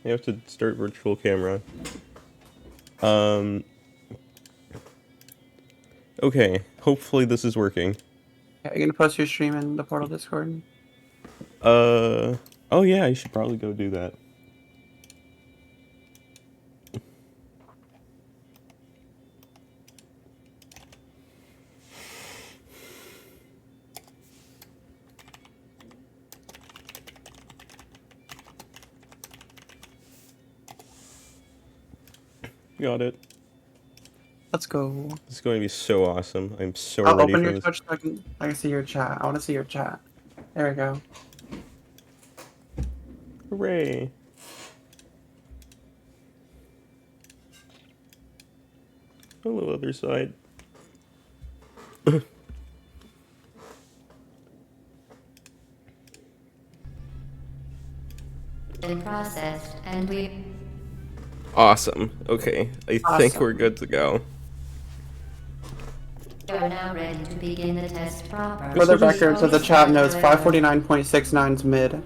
I have to start virtual camera. Okay, hopefully this is working. Are you gonna post your stream in the Portal Discord? Oh yeah, I should probably go do that. Got it. Let's go. This is going to be so awesome. I'm so I'll ready open for your this. Twitch so I can see your chat. I want to see your chat. There we go. Hooray! Hello, other side. Been processed, and we... Awesome. Okay, I think we're good to go. are now ready to begin the test proper. For the record, so the chat knows 549.69 is mid.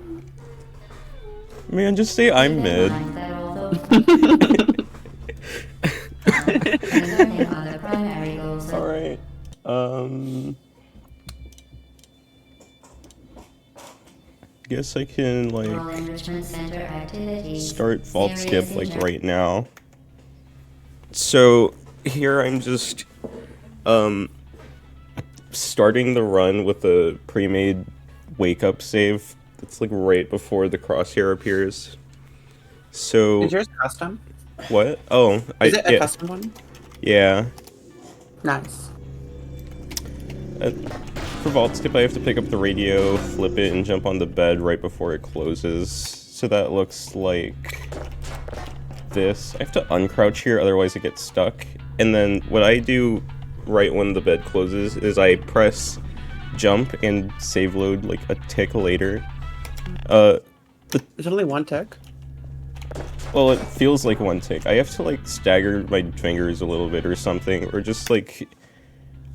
Man, just say I'm mid. Alright. Guess I can, like, start vault skip, like, right now. So, here I'm just, starting the run with a pre-made wake-up save. It's, like, right before the crosshair appears. So... Is yours custom? What? Oh, Is it a custom one? Yeah. Nice. For vault skip, I have to pick up the radio, flip it, and jump on the bed right before it closes. So that looks like this. I have to uncrouch here, otherwise it gets stuck. And then what I do right when the bed closes is I press jump and save load like a tick later. There's only one tick? Well, it feels like one tick. I have to like stagger my fingers a little bit or something, or just like...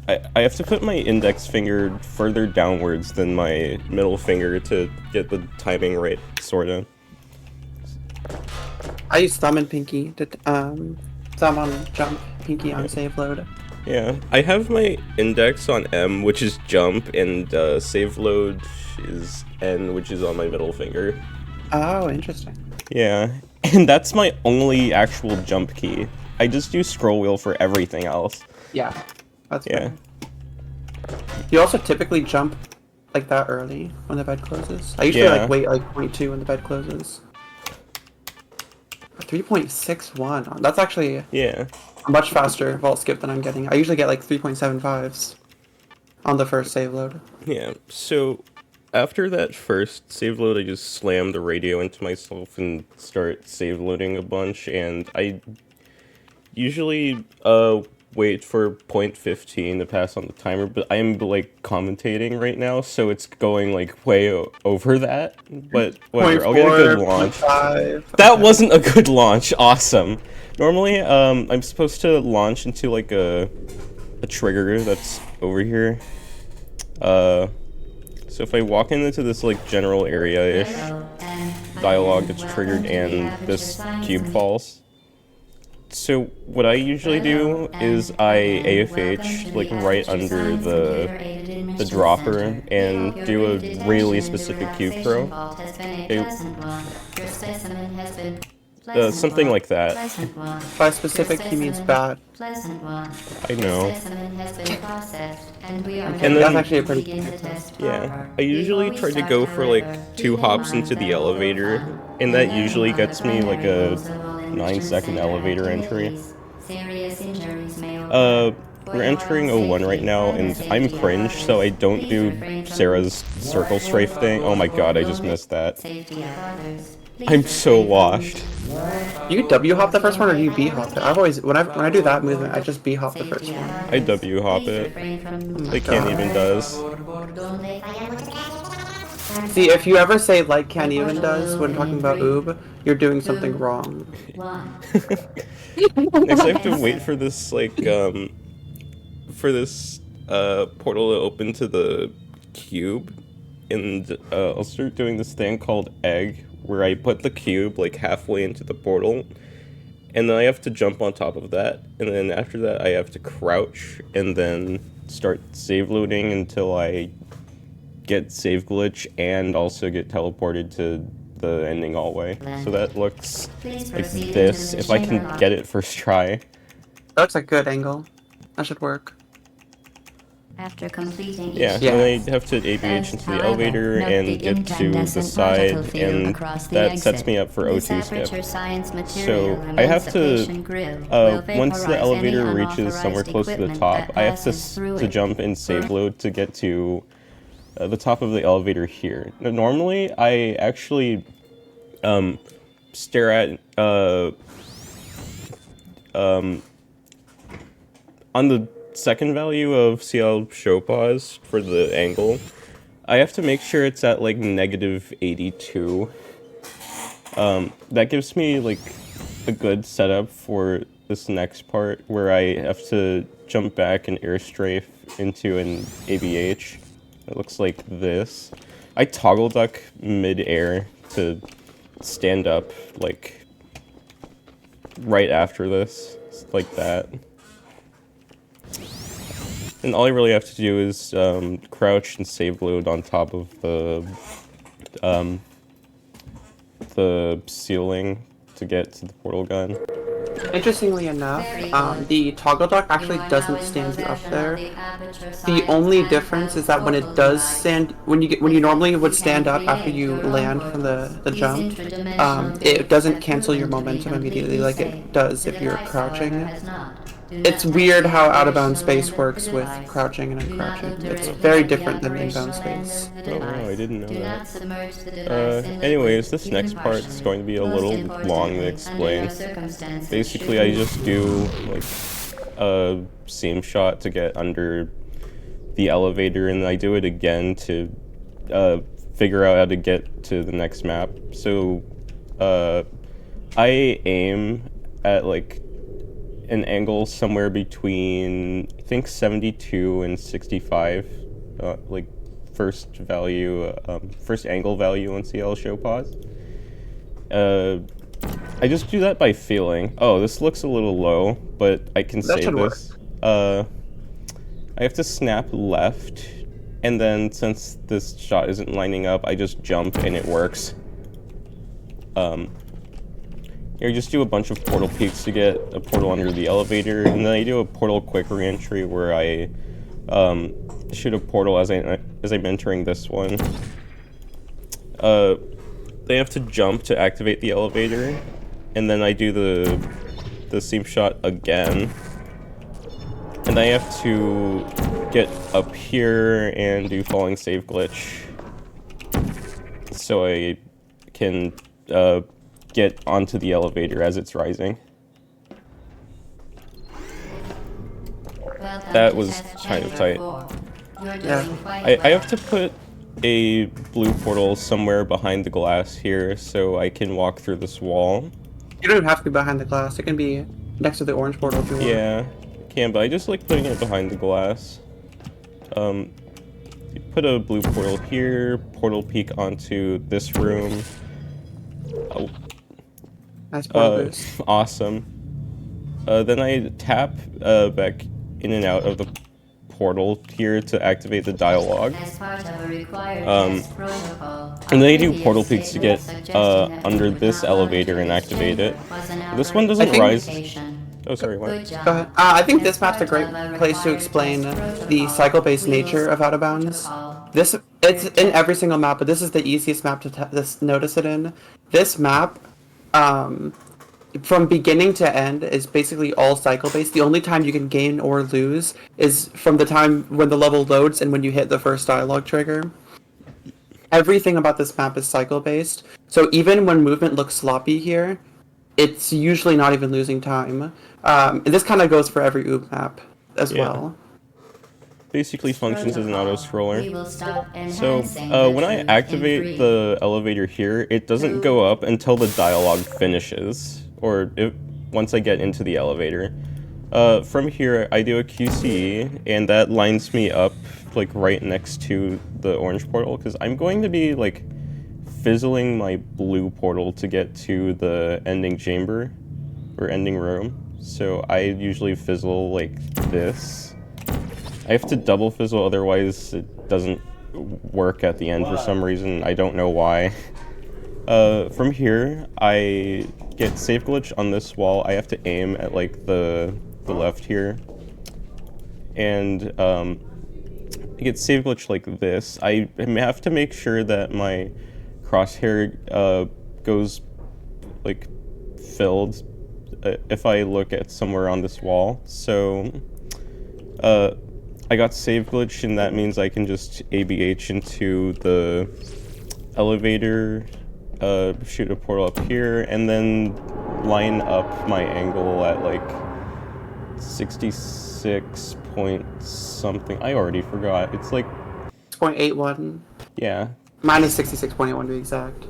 I have to put my index finger further downwards than my middle finger to get the timing right, sorta. I use thumb and pinky to, thumb on jump, pinky on save load. Yeah, I have my index on M, which is jump, and save load is N, which is on my middle finger. Oh, interesting. Yeah, and that's my only actual jump key. I just use scroll wheel for everything else. Yeah. That's yeah. Fair. You also typically jump like that early when the bed closes. I usually like wait like 0.2 when the bed closes. 3.61. That's actually a much faster vault skip than I'm getting. I usually get like 3.75s on the first save load. Yeah. So after that first save load, I just slam the radio into myself and start save loading a bunch, and I usually wait for 0.15 to pass on the timer, but I'm like commentating right now, so it's going like way over that, but whatever, I'll get a good launch. 5. That wasn't a good launch. Awesome. Normally, I'm supposed to launch into like a trigger that's over here. So if I walk into this like general area-ish dialogue that's triggered and this cube falls. So what I usually do is I AFH like right under the dropper and do a really specific cube throw. Something like that. By specific, he means bad. I know. And then, that's actually a pretty good yeah, I usually try to go for like 2 hops into the elevator, and that usually gets me like a 9-second elevator entry. We're entering O1 right now, and I'm cringe, so I don't do Sarah's circle strafe thing. Oh my god, I just missed that. I'm so washed. Do you W hop the first one or do you B hop it? I've always when I do that movement, I just B hop the first one. I W hop it. Like Can't Even does. See, if you ever say like Can't Even does when talking about OoB, you're doing something wrong. Next I have to wait for this like portal to open to the cube, and I'll start doing this thing called egg, where I put the cube like halfway into the portal, and then I have to jump on top of that, and then after that I have to crouch and then start save loading until I get save glitch and also get teleported to the ending hallway. So that looks like this, if I can get it first try. That looks like a good angle. That should work. After completing Yeah, each then I task, have to ABH into the however, elevator note and the get to the incandescent side, particle field and across the that exit. sets me up for This O2 skip. aperture science material So I have to, emancipation grill will once the vaporize elevator any reaches somewhere unauthorized close to the equipment top, that I have passes through to it. jump in save load to get to the top of the elevator here. Now, normally, I actually stare at on the second value of CL show pause for the angle, I have to make sure it's at like -82. That gives me like a good setup for this next part where I have to jump back and air strafe into an ABH. It looks like this. I toggle duck mid-air to stand up like right after this, like that. And all I really have to do is crouch and save load on top of the ceiling to get to the portal gun. Interestingly enough, the toggle dock actually doesn't stand you up there. The only difference is that when it does stand, when you normally would stand up after you land from the jump, it doesn't cancel your momentum immediately like it does if you're crouching. It's weird how out-of-bound space works with crouching and uncrouching. It's very different than inbound space. Oh wow, I didn't know that. Anyways, this next part is going to be a little long to explain. Basically, I just do like a seam shot to get under the elevator, and I do it again to figure out how to get to the next map. So I aim at like an angle somewhere between, I think, 72 and 65, like first angle value on CL show pause. I just do that by feeling. Oh, this looks a little low, but I can save this. I have to snap left, and then since this shot isn't lining up, I just jump and it works. Here, just do a bunch of portal peeks to get a portal under the elevator, and then I do a portal quick reentry where I shoot a portal as I'm entering this one. They have to jump to activate the elevator, and then I do the seam shot again, and I have to get up here and do falling save glitch, so I can get onto the elevator as it's rising. That was kind of tight. Yeah. I have to put a blue portal somewhere behind the glass here so I can walk through this wall. You don't have to be behind the glass. It can be next to the orange portal if you want. Yeah, I can, but I just like putting it behind the glass. You put a blue portal here, portal peek onto this room. Oh. Nice portal boost. Awesome. Then I tap back in and out of the portal here to activate the dialogue. And then I do portal peeks to get under this elevator and activate it. This one doesn't rise. Oh, sorry, what? Go ahead. I think this map's a great place to explain the cycle-based nature of Out of Bounds. It's in every single map, but this is the easiest map to notice it in. This map, from beginning to end, is basically all cycle-based. The only time you can gain or lose is from the time when the level loads and when you hit the first dialogue trigger. Everything about this map is cycle-based, so even when movement looks sloppy here, it's usually not even losing time. And this kind of goes for every OoB map as well. Basically functions as an auto-scroller. So, when I activate the elevator here, it doesn't go up until the dialogue finishes, or once I get into the elevator. From here, I do a QC, and that lines me up, like, right next to the orange portal, because I'm going to be, like, fizzling my blue portal to get to the ending chamber, or ending room. So I usually fizzle like this. I have to double fizzle, otherwise it doesn't work at the end for some reason. I don't know why. From here, I get save glitch on this wall. I have to aim at like the left here. And I get save glitch like this. I have to make sure that my crosshair goes like filled if I look at somewhere on this wall. So I got save glitch, and that means I can just ABH into the elevator, shoot a portal up here, and then line up my angle at like 66 point something. I already forgot. It's like 0.81. Yeah. Minus 66.81 to be exact.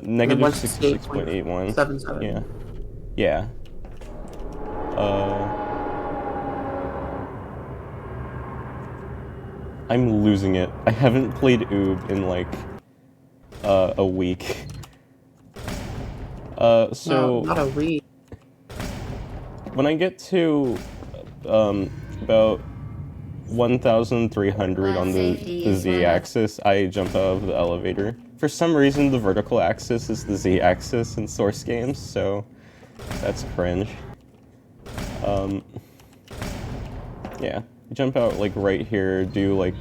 Negative 66.81. 77. Yeah. Yeah. I'm losing it. I haven't played OoB in like a week. So No, not a week. when I get to about 1,300 on the z-axis, I jump out of the elevator. For some reason, the vertical axis is the z-axis in Source games, so that's cringe. Yeah, jump out like right here, do like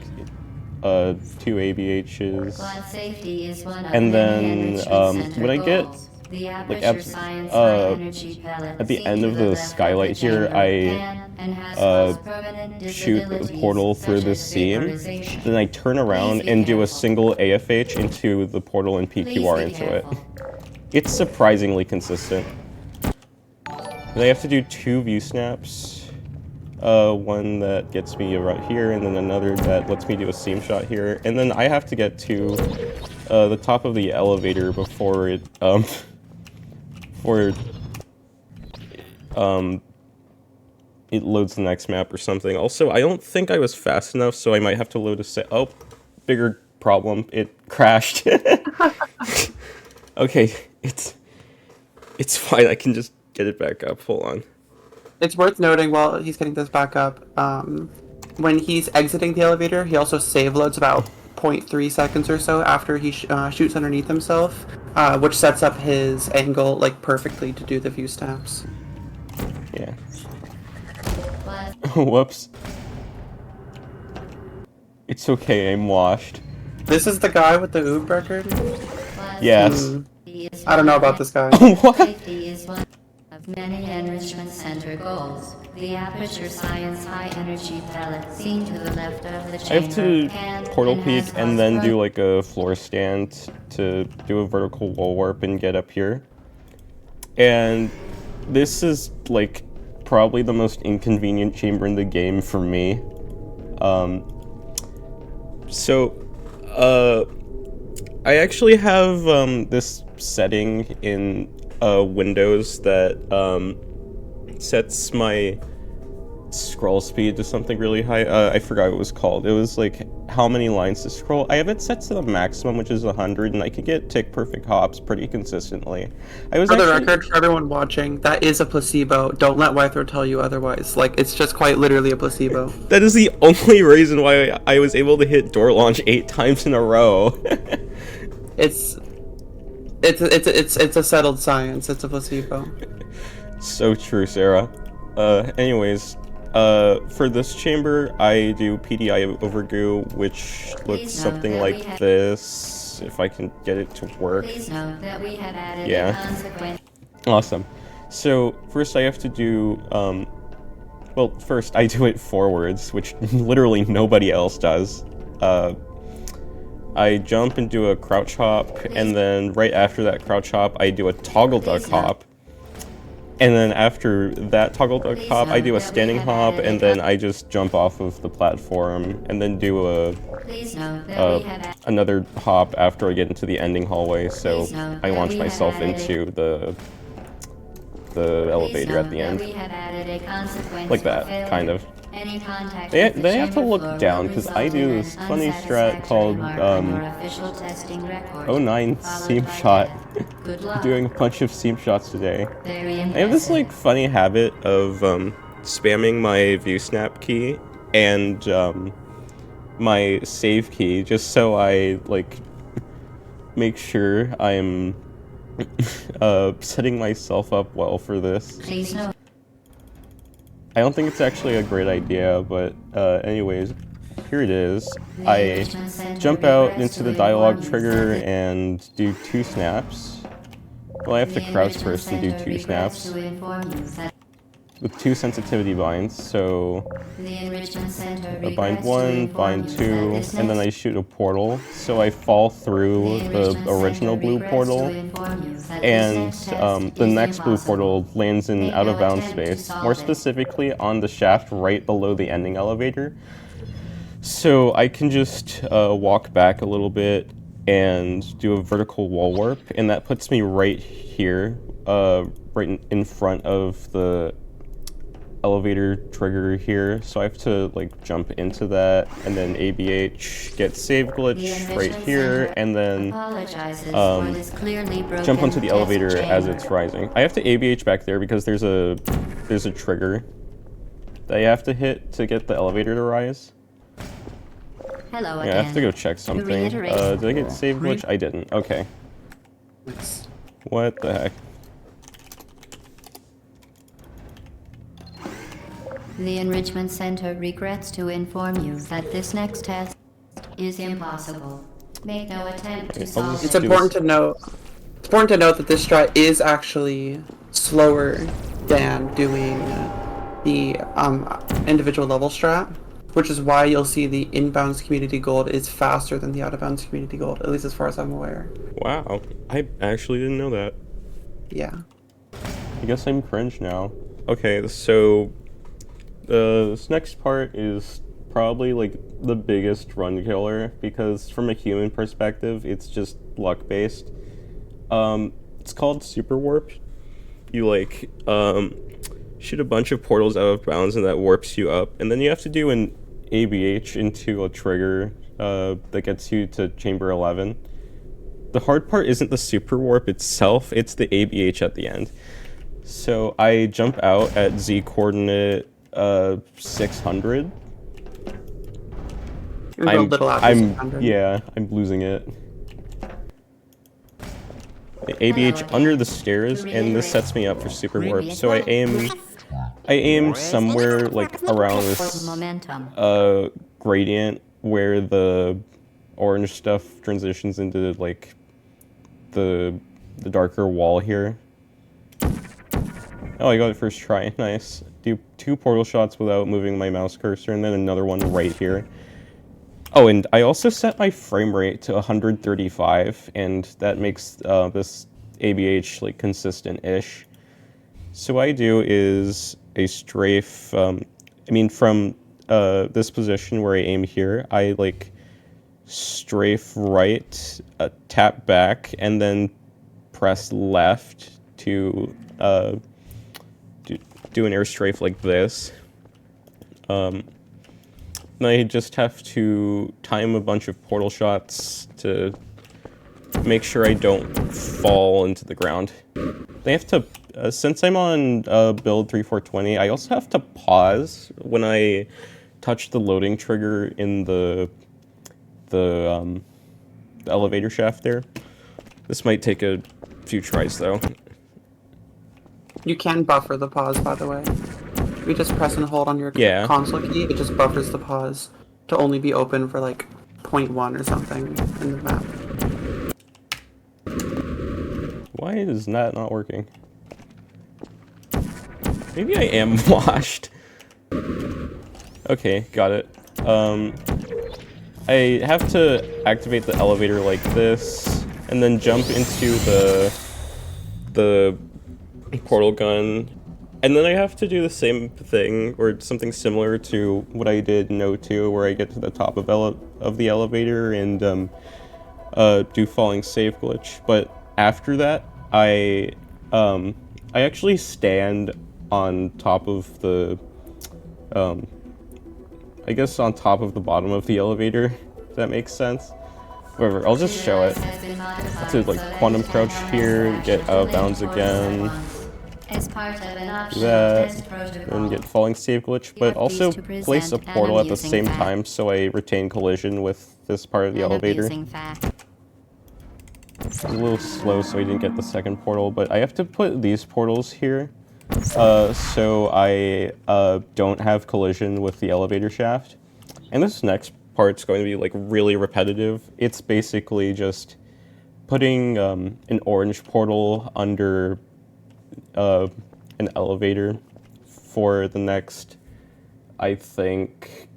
2 ABHs, and then when I get like at the end of the skylight here, I shoot a portal through this seam, then I turn around and do a single AFH into the portal and PQR into it. It's surprisingly consistent. Then I have to do 2 view snaps. One that gets me right here, and then another that lets me do a seam shot here. And then I have to get to the top of the elevator before it, it loads the next map or something. Also, I don't think I was fast enough, so I might have to load a set. Oh, bigger problem. It crashed. Okay, it's fine. I can just get it back up. Hold on. It's worth noting while he's getting this back up, when he's exiting the elevator, he also save loads about 0.3 seconds or so after he shoots underneath himself, which sets up his angle like perfectly to do the view snaps. Yeah. Whoops. It's okay, I'm washed. This is the guy with the OoB record? Yes. I don't know about this guy. What? Of many enrichment center goals, the aperture science high energy pellet seen to the left of the chamber. I have to portal peek and then do like a floor stand to do a vertical wall warp and get up here. And this is like probably the most inconvenient chamber in the game for me. I actually have this setting in Windows that sets my scroll speed to something really high. I forgot what it was called. It was like how many lines to scroll. I have it set to the maximum, which is 100, and I can get tick perfect hops pretty consistently. For the record, for everyone watching, that is a placebo. Don't let Wythrow tell you otherwise. Like, it's just quite literally a placebo. That is the only reason why I was able to hit door launch 8 times in a row. It's a settled science. It's a placebo. So true, Sarah. Anyways, for this chamber, I do PDI over goo, which looks something like this, if I can get it to work. Yeah. Awesome. So, first I have to do, well, first I do it forwards, which literally nobody else does. I jump and do a crouch hop, and then right after that crouch hop, I do a toggle duck hop. And then after that toggle duck hop, I do a standing hop, and then I just jump off of the platform, and then do another hop after I get into the ending hallway, so I launch myself into the the elevator at the end. Like that, kind of. They have to look down, because I do this funny strat called '09 seam shot. Doing a bunch of seam shots today. I have this like funny habit of spamming my view snap key and my save key, just so I like make sure I'm setting myself up well for this. I don't think it's actually a great idea, but anyways, here it is. I jump out into the dialogue trigger and do 2 snaps. Well, I have to crouch first and do 2 snaps with 2 sensitivity binds, so bind 1, bind 2, and then I shoot a portal, so I fall through the original blue portal, and the next blue portal lands in out-of-bounds space, more specifically on the shaft right below the ending elevator. So I can just walk back a little bit and do a vertical wall warp, and that puts me right here, right in front of the elevator trigger here, so I have to like jump into that and then ABH, get save glitch right here, and then jump onto the elevator as it's rising. I have to ABH back there because there's a trigger that I have to hit to get the elevator to rise. Hello Yeah, I have to go check something. Did I get save glitch? I didn't. Okay. What the heck? The Enrichment Center regrets to inform you that this next test is impossible. Make no attempt to solve it. It's important to note that this strat is actually slower than doing the individual level strat, which is why you'll see the inbounds community gold is faster than the out-of-bounds community gold, at least as far as I'm aware. Wow, I actually didn't know that. Yeah. I guess I'm cringe now. Okay, so this next part is probably like the biggest run killer, because from a human perspective, it's just luck based. It's called super warp. You like shoot a bunch of portals out of bounds and that warps you up, and then you have to do an ABH into a trigger that gets you to chamber 11. The hard part isn't the super warp itself, it's the ABH at the end. So I jump out at Z coordinate 600. I'm losing it. ABH under the stairs, and this sets me up for super warp. So I aim somewhere like around this gradient where the orange stuff transitions into like the darker wall here. Oh, I got it first try. Nice. Do 2 portal shots without moving my mouse cursor, and then another one right here. Oh, and I also set my frame rate to 135, and that makes this ABH like consistent-ish. So what I do is a strafe, from this position where I aim here, I like strafe right, tap back, and then press left to do an air strafe like this. And I just have to time a bunch of portal shots to make sure I don't fall into the ground. They have to, since I'm on build 3420, I also have to pause when I touch the loading trigger in the elevator shaft there. This might take a few tries though. You can buffer the pause, by the way. If you just press and hold on your console key, it just buffers the pause to only be open for like 0.1 or something in the map. Why is that not working? Maybe I am washed. Okay, got it. I have to activate the elevator like this, and then jump into the portal gun, and then I have to do the same thing, or something similar to what I did in O2, where I get to the top of the elevator and do falling safe glitch. But after that, I I actually stand on top of the, I guess on top of the bottom of the elevator, if that makes sense. Whatever, I'll just show it. To like quantum crouch here, get out of bounds again. Do that, and get falling save glitch, but also place a portal at the same time so I retain collision with this part of the elevator. It's a little slow so I didn't get the second portal, but I have to put these portals here so I don't have collision with the elevator shaft. And this next part's going to be like really repetitive. It's basically just putting an orange portal under an elevator for the next, I think,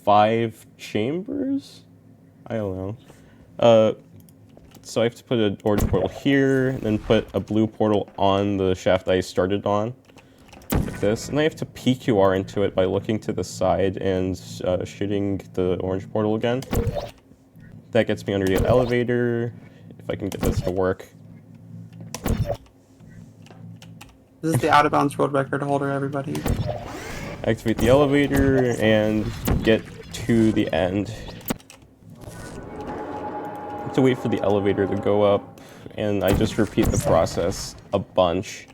5 chambers? I don't know. So I have to put an orange portal here, and then put a blue portal on the shaft I started on, like this. And I have to PQR into it by looking to the side and shooting the orange portal again. That gets me under the elevator, if I can get this to work. This is the out of bounds world record holder, everybody. Activate the elevator and get to the end. I have to wait for the elevator to go up, and I just repeat the process a bunch.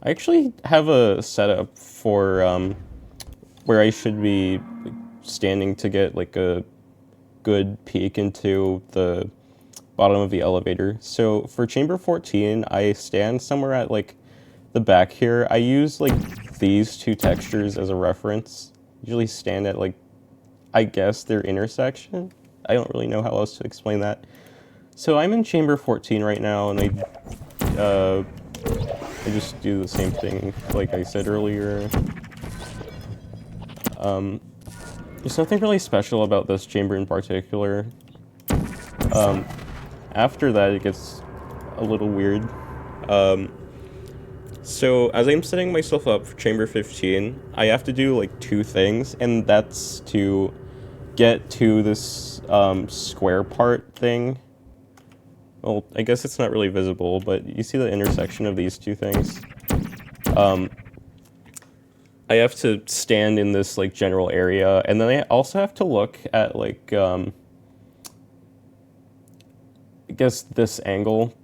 I actually have a setup for where I should be standing to get like a good peek into the bottom of the elevator. So for chamber 14, I stand somewhere at like the back here. I use like these 2 textures as a reference. Usually stand at like, I guess, their intersection. I don't really know how else to explain that. So I'm in chamber 14 right now, and I just do the same thing like I said earlier. There's nothing really special about this chamber in particular. After that, it gets a little weird. So as I'm setting myself up for chamber 15, I have to do like 2 things, and that's to get to this square part thing. Well, I guess it's not really visible, but you see the intersection of these 2 things. I have to stand in this like general area, and then I also have to look at like I guess this angle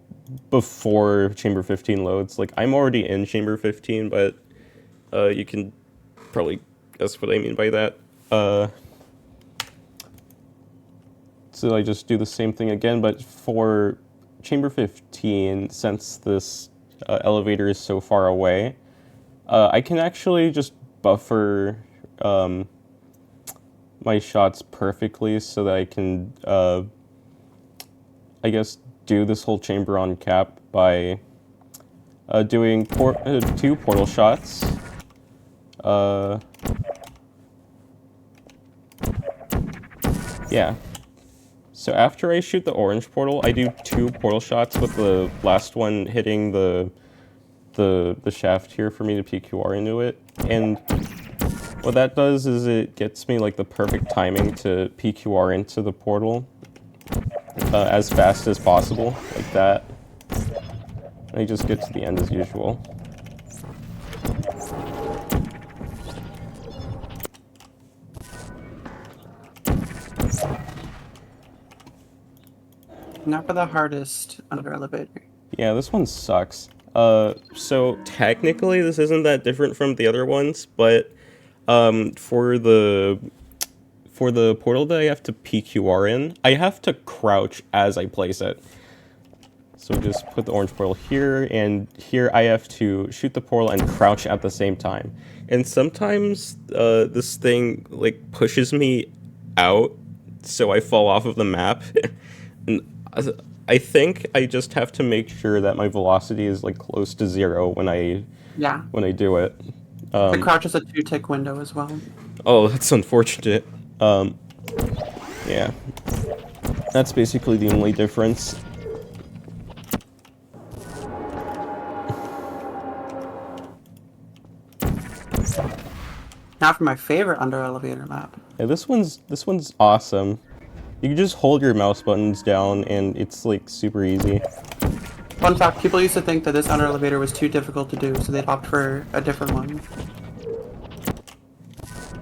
before chamber 15 loads. Like I'm already in chamber 15, but you can probably guess what I mean by that. So I just do the same thing again, but for chamber 15, since this elevator is so far away, I can actually just buffer my shots perfectly so that I can, I guess, do this whole chamber on cap by doing 2 portal shots. Yeah. So after I shoot the orange portal, I do 2 portal shots with the last one hitting the shaft here for me to PQR into it. And what that does is it gets me like the perfect timing to PQR into the portal as fast as possible, like that. And I just get to the end as usual. Now for the hardest under elevator. Yeah, this one sucks. So technically this isn't that different from the other ones, but for the portal that I have to PQR in, I have to crouch as I place it. So just put the orange portal here, and here I have to shoot the portal and crouch at the same time. And sometimes this thing like pushes me out, so I fall off of the map. And I think I just have to make sure that my velocity is like close to 0 when I do it. The crouch is a 2-tick window as well. Oh, that's unfortunate. Yeah. That's basically the only difference. Now for my favorite under elevator map. Yeah, this one's awesome. You can just hold your mouse buttons down and it's like super easy. Fun fact, people used to think that this under elevator was too difficult to do, so they'd opt for a different one.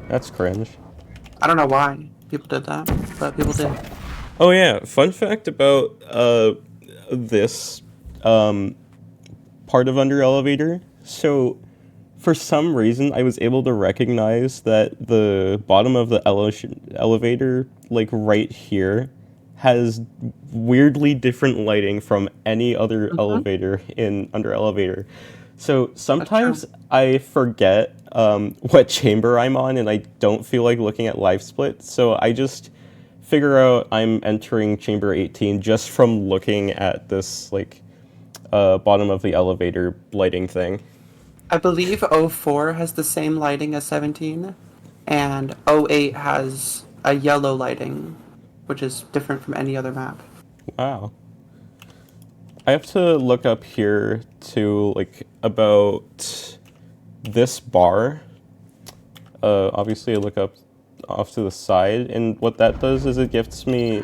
That's cringe. I don't know why people did that, but people did. Oh yeah, fun fact about this part of under elevator. So for some reason I was able to recognize that the bottom of the elevator, like right here, has weirdly different lighting from any other elevator in under elevator. So sometimes I forget what chamber I'm on and I don't feel like looking at livesplit, so I just figure out I'm entering chamber 18 just from looking at this like bottom of the elevator lighting thing. I believe 04 has the same lighting as 17, and 08 has a yellow lighting, which is different from any other map. Wow. I have to look up here to like about this bar. Obviously I look up off to the side, and what that does is it gives me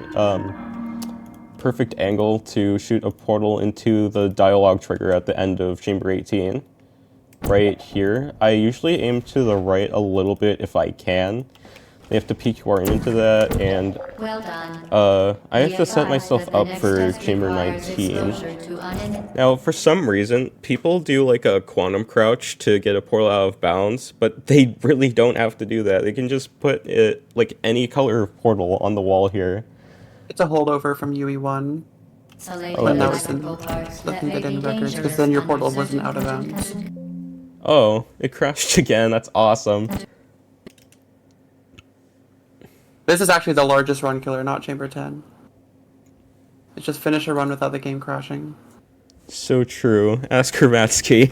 perfect angle to shoot a portal into the dialogue trigger at the end of chamber 18. Right here. I usually aim to the right a little bit if I can. I have to PQR into that, and Well done. I have to set myself up for chamber 19. Now, for some reason, people do like a quantum crouch to get a portal out of bounds, but they really don't have to do that. They can just put it like any color portal on the wall here. It's a holdover from UE1, when that was the thing they did in records, because then your portal wasn't out of bounds. Oh, it crashed again. That's awesome. This is actually the largest run killer, not chamber 10. It's just finish a run without the game crashing. So true. Ask Hermatsky.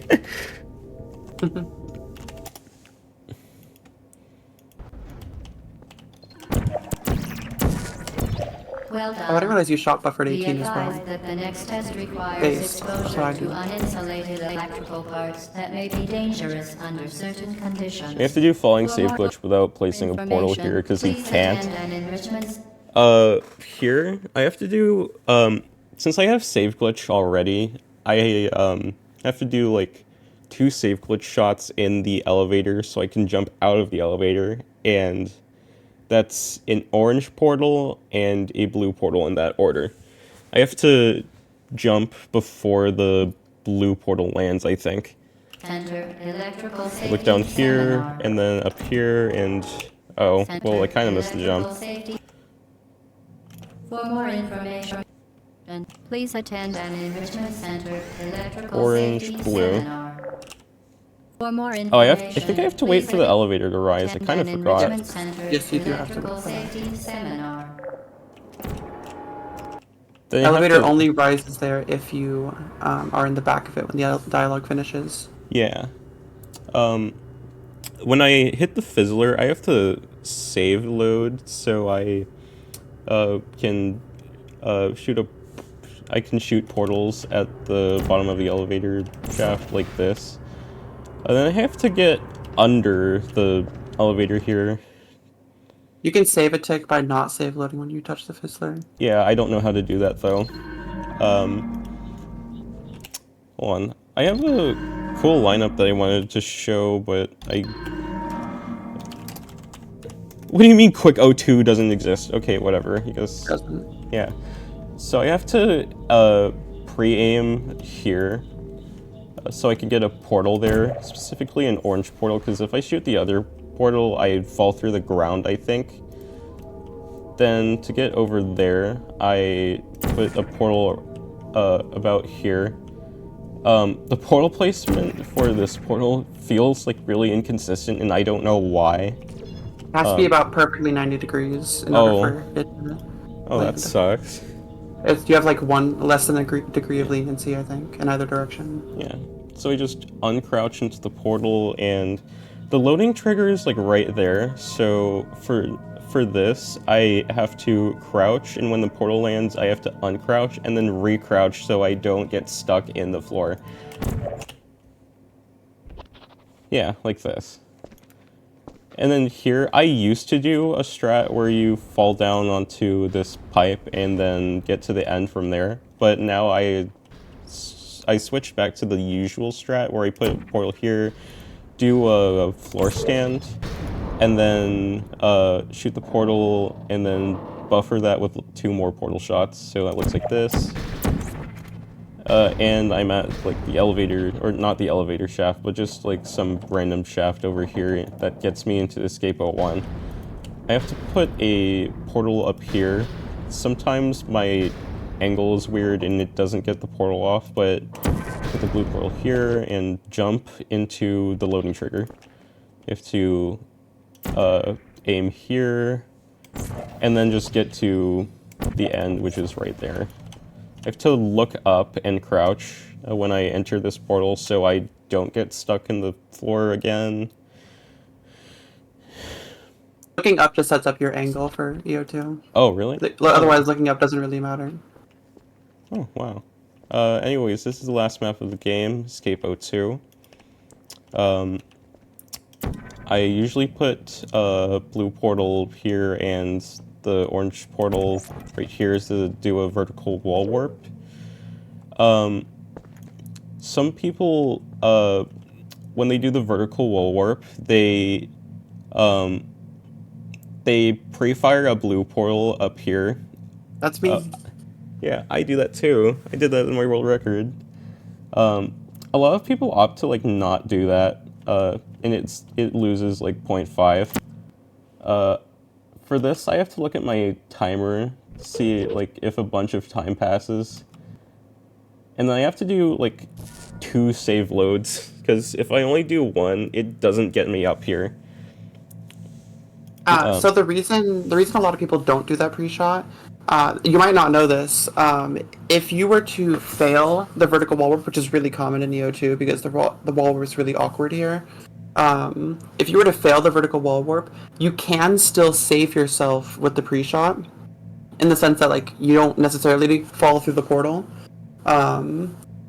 Well done. Oh, I didn't realize you shot buffered Be 18 as advised well. that the next test requires Based. That's what I exposure do. to uninsulated electrical parts that may be dangerous under certain conditions. You have to do falling For save more glitch without placing a portal information, here because you please can't. attend an enrichment Here I have to do since I have save glitch already, I have to do like 2 save glitch shots in the elevator so I can jump out of the elevator, and that's an orange portal and a blue portal in that order. I have to jump before the blue portal lands, I think. Enter electrical I safety look down here seminar. and then up here, and oh, well, I kind of missed the jump. Electrical safety. For more information, please attend an enrichment center electrical Orange, safety blue. seminar. For more information, Oh, I think I have to wait for the elevator to rise. I kind of forgot. Yes, you do have to. Electrical safety seminar. Then you have Elevator to- only rises there if you are in the back of it when the dialogue finishes. Yeah. When I hit the fizzler, I have to save load so I can shoot portals at the bottom of the elevator shaft like this. And then I have to get under the elevator here. You can save a tick by not save loading when you touch the fizzler. Yeah, I don't know how to do that though. Hold on. I have a cool lineup that I wanted to show, but I... What do you mean Quick 02 doesn't exist? Okay, whatever. Because Doesn't. yeah. So I have to pre-aim here so I can get a portal there, specifically an orange portal, because if I shoot the other portal, I fall through the ground, I think. Then to get over there, I put a portal about here. The portal placement for this portal feels like really inconsistent, and I don't know why. It has to be about perfectly 90 degrees in order for it to... Oh, that sucks. You have like less than a degree of leniency, I think, in either direction. Yeah. So I just uncrouch into the portal, and the loading trigger is like right there. So for this, I have to crouch, and when the portal lands, I have to uncrouch and then recrouch so I don't get stuck in the floor. Yeah, like this. And then here, I used to do a strat where you fall down onto this pipe and then get to the end from there, but now I I switched back to the usual strat where I put a portal here, do a floor stand, and then shoot the portal, and then buffer that with 2 more portal shots, so that looks like this. And I'm at like the elevator, or not the elevator shaft, but just like some random shaft over here that gets me into Escape 01. I have to put a portal up here. Sometimes my angle is weird and it doesn't get the portal off, but put the blue portal here and jump into the loading trigger. You have to aim here, and then just get to the end, which is right there. I have to look up and crouch when I enter this portal so I don't get stuck in the floor again. Looking up just sets up your angle for EO2. Oh, really? Otherwise, looking up doesn't really matter. Oh, wow. Anyways, this is the last map of the game, Escape 02. I usually put a blue portal here and the orange portal right here is to do a vertical wall warp. Some people, when they do the vertical wall warp, they pre-fire a blue portal up here. That's me. Yeah, I do that too. I did that in my world record. A lot of people opt to like not do that, and it loses like 0.5. For this, I have to look at my timer to see like if a bunch of time passes, and then I have to do like 2 save loads because if I only do 1, it doesn't get me up here. So the reason a lot of people don't do that pre-shot, you might not know this. If you were to fail the vertical wall warp, which is really common in EO2 because the wall warp is really awkward here. If you were to fail the vertical wall warp, you can still save yourself with the pre-shot, in the sense that like you don't necessarily fall through the portal.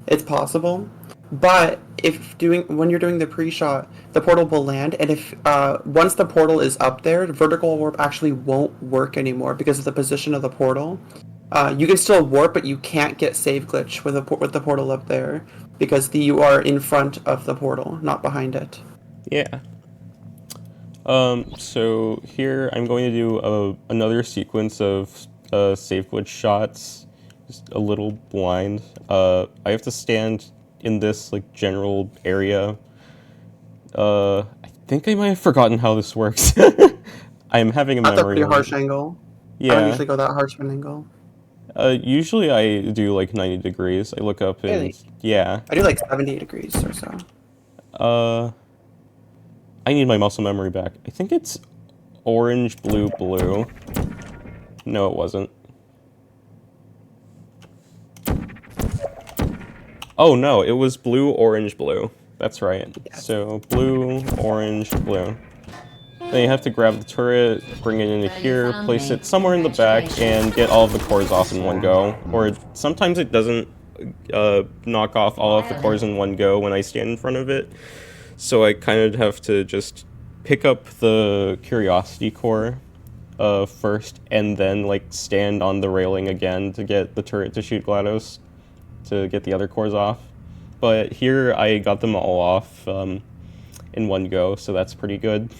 It's possible, but when you're doing the pre-shot, the portal will land, and if once the portal is up there, the vertical warp actually won't work anymore because of the position of the portal. You can still warp, but you can't get save glitch with the portal up there because you are in front of the portal, not behind it. Yeah. So here I'm going to do another sequence of save glitch shots, just a little blind. I have to stand in this like general area. I think I might have forgotten how this works. I'm having a memory. That's a pretty harsh angle. Yeah. I don't usually go that harsh of an angle. Usually I do like 90 degrees. I look up and Really? yeah. I do like 70 degrees or so. I need my muscle memory back. I think it's orange, blue, blue. No, it wasn't. Oh no, it was blue, orange, blue. That's right. Yes. So blue, orange, blue. Then you have to grab the turret, bring it into here, place it somewhere in the back, and get all of the cores off in one go. Or sometimes it doesn't knock off all of the cores in one go when I stand in front of it. So I kind of have to just pick up the curiosity core first, and then like stand on the railing again to get the turret to shoot GLaDOS, to get the other cores off. But here I got them all off in one go, so that's pretty good.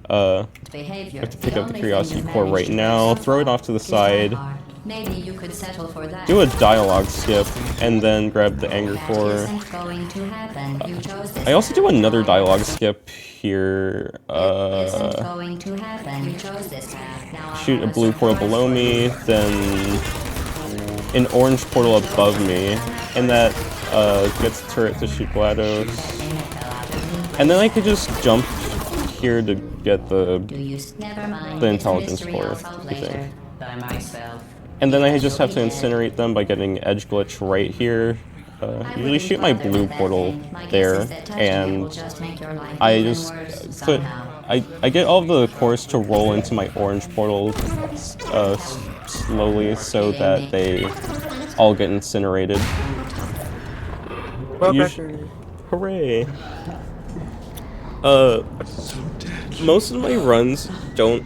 I have to pick up the curiosity core right now, throw it off to the side, Maybe you could settle for that. do a dialogue skip, and then grab the anger core. I also do another dialogue skip here. Shoot a blue portal below me, then an orange portal above me, and that gets the turret to shoot GLaDOS. And then I could just jump here to get the intelligence core, I think. And then I just have to incinerate them by getting edge glitch right here. Usually shoot my blue portal there, and I just put... I get all of the cores to roll into my orange portal slowly so that they all get incinerated. Hooray! Most of my runs don't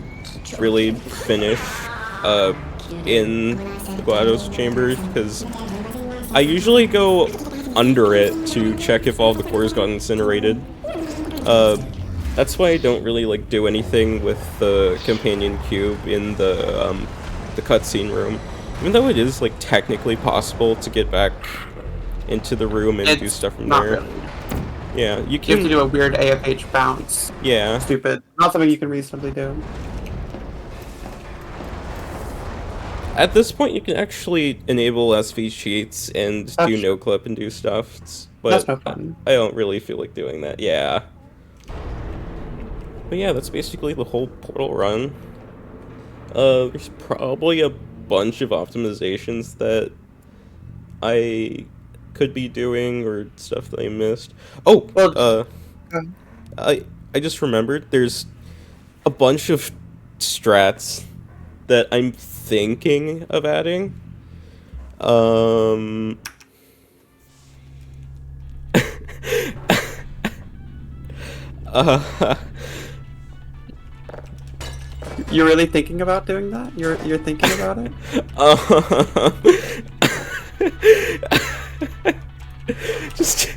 really finish in the GLaDOS chamber because I usually go under it to check if all the cores got incinerated. That's why I don't really like do anything with the companion cube in the cutscene room, even though it is like technically possible to get back into the room and do stuff from there. Really. Yeah, you You have to can. do a weird AFH bounce. Yeah. Stupid. Not something you can reasonably do. At this point, you can actually enable SV cheats and That's do true. no clip and do stuff. But That's no fun. I don't really feel like doing that. Yeah. But yeah, that's basically the whole Portal run. There's probably a bunch of optimizations that I could be doing or stuff that I missed. Oh, Well, I just remembered there's a bunch of strats that I'm thinking of adding. You're really thinking about doing that? You're thinking about it? Just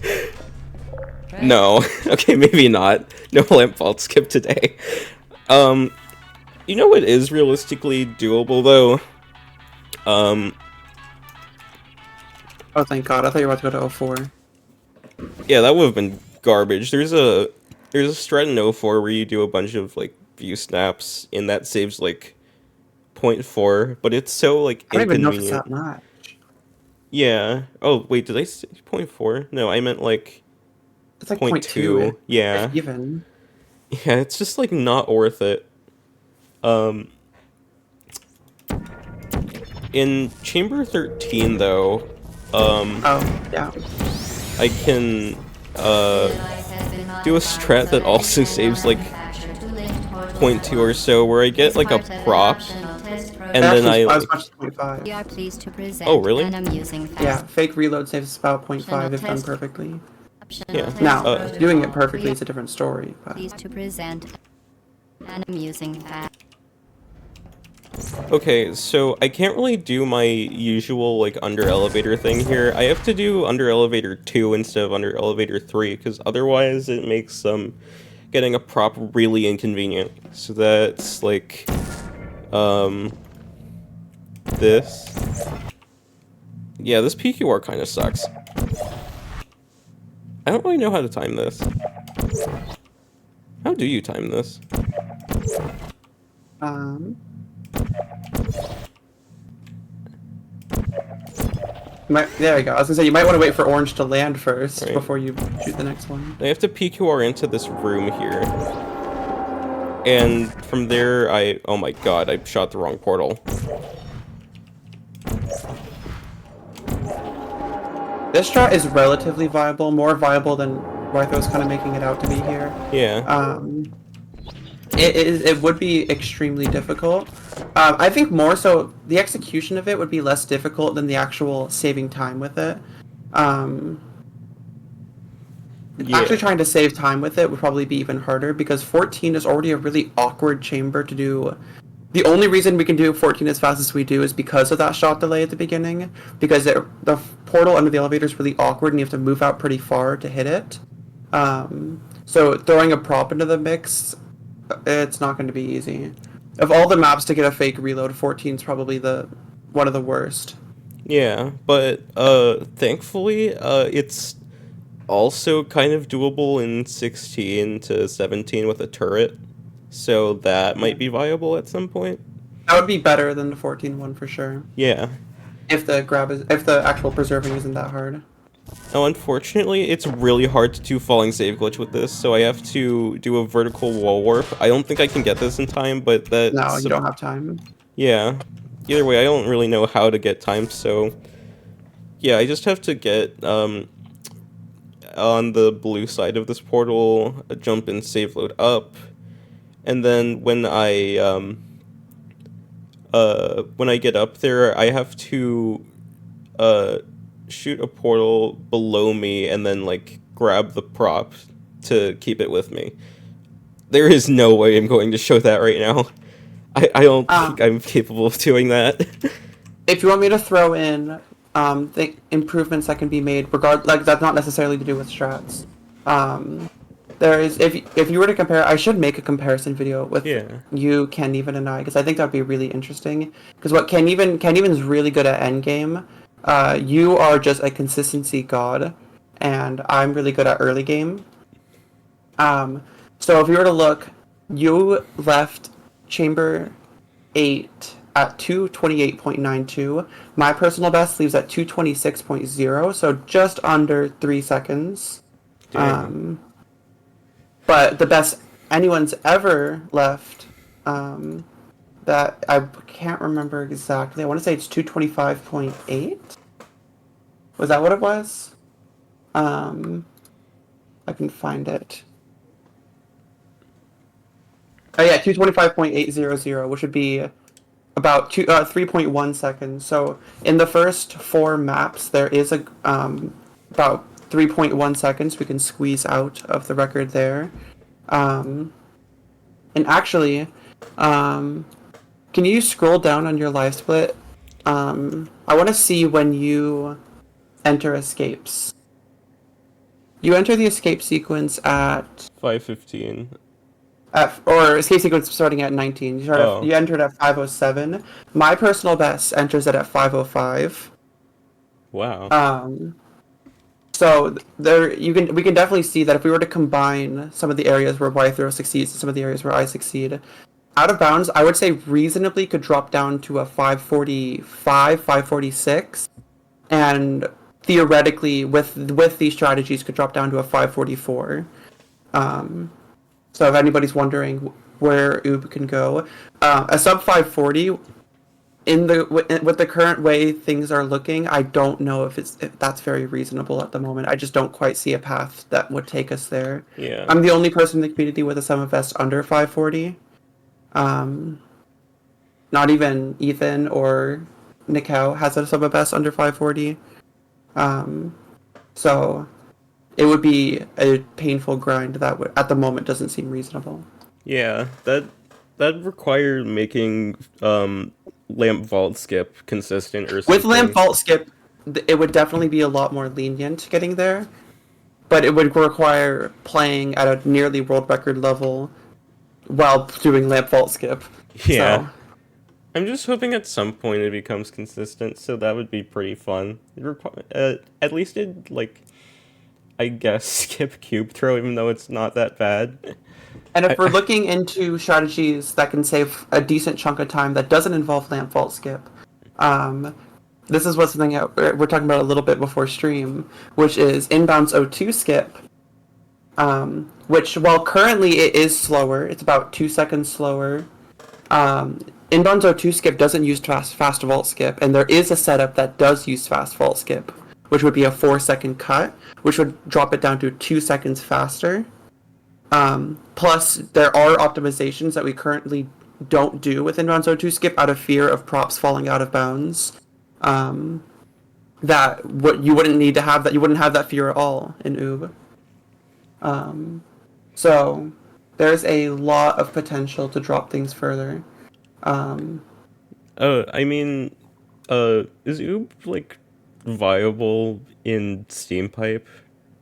no. Okay, maybe not. No lamp vault skip today. You know what is realistically doable though? Oh, thank God! I thought you were about to go to 04. Yeah, that would have been garbage. There's a strat in 04 where you do a bunch of like view snaps, and that saves like 0.4, but it's so like I don't even know if it's inconvenient. that much. Yeah. Oh wait, did I say 0.4? No, I meant like It's like 0.2. 0.2. Yeah. If even. Yeah, it's just like not worth it. In Chamber 13 though, Oh, yeah. I can do a strat that also saves like 0.2 or so, where I get like a prop, and then I as like, much as 0.5. We are pleased to present Oh, really? an amusing fact. Yeah, fake reload saves about 0.5 if done perfectly. Yeah. Now, doing it perfectly is a different story, but Pleased to present an amusing fact. Okay, so I can't really do my usual like under elevator thing here. I have to do under elevator 2 instead of under elevator 3, because otherwise it makes getting a prop really inconvenient. So that's like this. Yeah, this PQR kind of sucks. I don't really know how to time this. How do you time this? There we go. I was gonna say, you might want to wait for orange to land first Right. before you shoot the next one. I have to PQR into this room here. And from there, oh my god, I shot the wrong portal. This strat is relatively viable, more viable than Rytho's kind of making it out to be here. Yeah. It would be extremely difficult. I think more so the execution of it would be less difficult than the actual saving time with it. Yeah. Actually trying to save time with it would probably be even harder, because 14 is already a really awkward chamber to do. The only reason we can do 14 as fast as we do is because of that shot delay at the beginning, because the portal under the elevator is really awkward and you have to move out pretty far to hit it. So throwing a prop into the mix, it's not going to be easy. Of all the maps to get a fake reload, 14 is probably one of the worst. Yeah, but thankfully, it's also kind of doable in 16 to 17 with a turret. So that might be viable at some point. That would be better than the 14 one for sure. Yeah. If the actual preserving isn't that hard. Now, unfortunately, it's really hard to do falling save glitch with this, so I have to do a vertical wall warp. I don't think I can get this in time, but that's... No, you don't have time. Yeah. Either way, I don't really know how to get time, so... Yeah, I just have to get, on the blue side of this portal, jump and save load up, and then when I get up there, I have to, shoot a portal below me and then like grab the prop to keep it with me. There is no way I'm going to show that right now. I don't think I'm capable of doing that. If you want me to throw in improvements that can be made. That's not necessarily to do with strats. There is if you were to compare, I should make a comparison video with you, Ken, Even, and I, because I think that'd be really interesting. Because what Ken Even's really good at endgame. You are just a consistency god, and I'm really good at early game. So if you were to look, you left chamber 8 at 2:28.92. My personal best leaves at 2:26.0, so just under 3 seconds. Damn. But the best anyone's ever left, that I can't remember exactly. I want to say it's 2:25.8. Was that what it was? I can find it. Oh yeah, 2:25.800, which would be about 3.1 seconds. So in the first 4 maps, there is a about 3.1 seconds we can squeeze out of the record there. And actually, can you scroll down on your live split? I want to see when you enter escapes. You enter the escape sequence at 5:15. Or escape sequence starting at 19. You entered at 5:07. My personal best enters it at 5:05. Wow. So we can definitely see that if we were to combine some of the areas where Y-Throw succeeds and some of the areas where I succeed, out of bounds, I would say reasonably could drop down to a 5:45, 5:46, and theoretically with these strategies could drop down to a 5:44. So if anybody's wondering where OoB can go, a sub 540 with the current way things are looking, I don't know if that's very reasonable at the moment. I just don't quite see a path that would take us there. Yeah. I'm the only person in the community with a sum of best under 540. Not even Ethan or Nikau has a sum of best under 540. So it would be a painful grind that at the moment doesn't seem reasonable. Yeah, that required making lamp vault skip consistent or something. With lamp vault skip, it would definitely be a lot more lenient getting there, but it would require playing at a nearly world record level while doing lamp vault skip. Yeah. So. I'm just hoping at some point it becomes consistent, so that would be pretty fun. At least it, like, I guess, skip cube throw, even though it's not that bad. And if we're looking into strategies that can save a decent chunk of time that doesn't involve lamp vault skip, this is what's something we're talking about a little bit before stream, which is inbounds O2 skip, which while currently it is slower, it's about 2 seconds slower. Inbounds O2 skip doesn't use fast vault skip, and there is a setup that does use fast vault skip, which would be a 4-second cut, which would drop it down to 2 seconds faster. Plus, there are optimizations that we currently don't do with inbounds O2 skip out of fear of props falling out of bounds. That you wouldn't need to have that. You wouldn't have that fear at all in OoB. So there's a lot of potential to drop things further. I mean, is OoB, like, viable in Steam Pipe?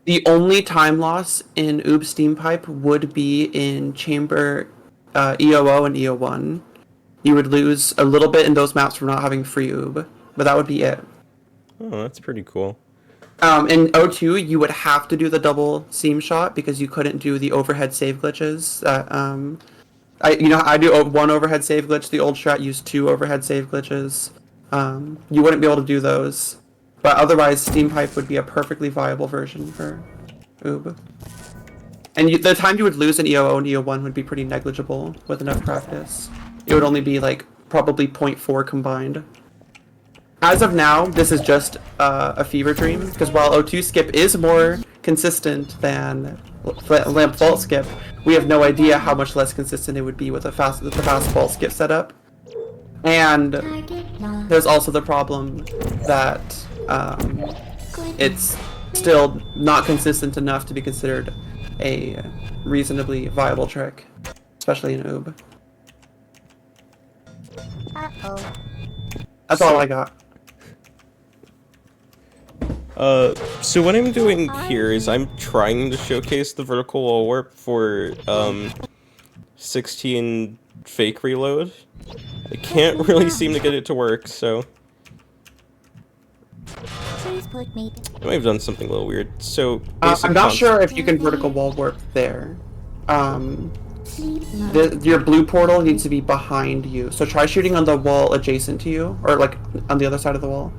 The only time loss in OoB Steam Pipe would be in Chamber EOO and EO1. You would lose a little bit in those maps for not having free OoB, but that would be it. Oh, that's pretty cool. In O2, you would have to do the double seam shot because you couldn't do the overhead save glitches. I do one overhead save glitch. The old strat used 2 overhead save glitches. You wouldn't be able to do those. But otherwise, Steam Pipe would be a perfectly viable version for OoB. And the time you would lose in EOO and EO1 would be pretty negligible with enough practice. It would only be like probably 0.4 combined. As of now, this is just a fever dream, because while O2 skip is more consistent than lamp vault skip, we have no idea how much less consistent it would be with the fast vault skip setup. And there's also the problem that it's still not consistent enough to be considered a reasonably viable trick, especially in OoB. Uh-oh. That's all I got. So what I'm doing here is I'm trying to showcase the vertical wall warp for, 16 fake reload. I can't really seem to get it to work, so... I might have done something a little weird. So, I'm not sure if you can vertical wall warp there. Your blue portal needs to be behind you. So try shooting on the wall adjacent to you, or like on the other side of the wall.